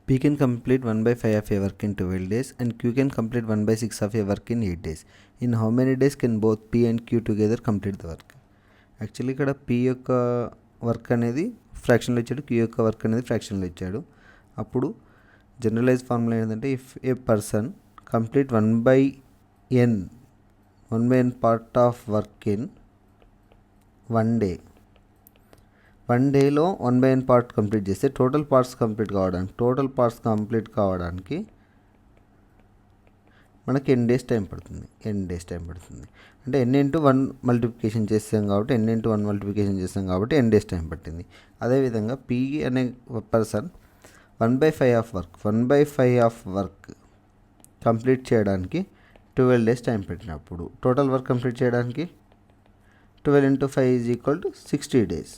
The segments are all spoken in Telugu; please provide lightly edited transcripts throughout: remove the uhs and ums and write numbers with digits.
P can complete 1/5 of a work in 12 days and Q can complete 1/6 of a work in 8 days. In how many days can both P and Q together complete the work? Actually ఇక్కడ P యొక్క వర్క్ అనేది ఫ్రాక్షన్లో ఇచ్చాడు, Q యొక్క వర్క్ అనేది ఫ్రాక్షన్లో ఇచ్చాడు. అప్పుడు జనరలైజ్ ఫార్ములా ఏంటంటే if A person complete 1/n part of work in 1 day, 1 డేలో 1/n పార్ట్ కంప్లీట్ చేస్తే టోటల్ పార్ట్స్ కంప్లీట్ కావడానికి మనకి ఎన్ డేస్ టైం పడుతుంది. అంటే n ఇంటూ 1 మల్టిప్లికేషన్ చేస్తాం కాబట్టి n డేస్ టైం పట్టింది. అదేవిధంగా P అనే పర్సన్ 1/5 ఆఫ్ వర్క్ కంప్లీట్ చేయడానికి 12 డేస్ టైం పెట్టినప్పుడు టోటల్ వర్క్ కంప్లీట్ చేయడానికి 12 into 5 = 60 days.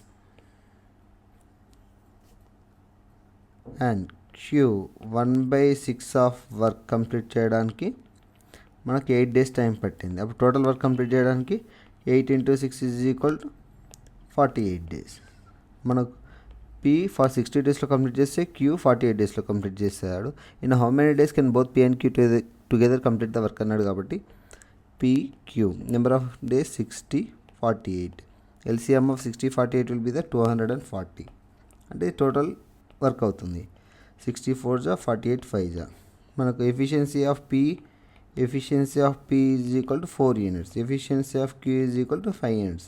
And Q 1/6 of work complete చేయడానికి మనకి 8 డేస్ టైం పట్టింది. అప్పుడు టోటల్ వర్క్ కంప్లీట్ చేయడానికి 8 into 6 = 48 days. మనకు P 60 డేస్లో కంప్లీట్ చేస్తే Q 48 డేస్లో కంప్లీట్ చేస్తాడు. In how many days can both P and Q together complete the work అన్నాడు కాబట్టి PQ number of days 60, 48. LCM of 60, 48 will be the 240. అంటే టోటల్ వర్క్ అవుతుంది. 64 జా 48 5 జా. మనకు efficiency of P is equal to 4 units. Efficiency of Q is equal to 5 units.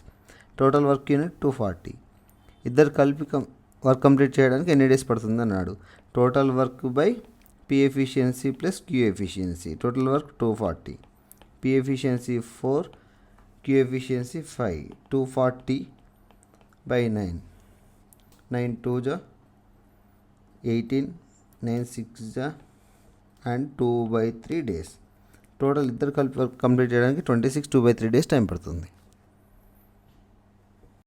Total work unit 240. ఇద్దరు కలిపి వర్క్ కంప్లీట్ చేయడానికి ఎన్ని డేస్ పడుతుంది అన్నాడు. Total work by P efficiency plus Q efficiency. Total work 240. P efficiency 4, Q efficiency 5. 240 by 9. 9 2 జా 18, 9 6 జా అండ్ 2/3 days. టోటల్ ఇద్దరు కలిపి వర్క్ కంప్లీట్ చేయడానికి 26 2/3 days టైం పడుతుంది.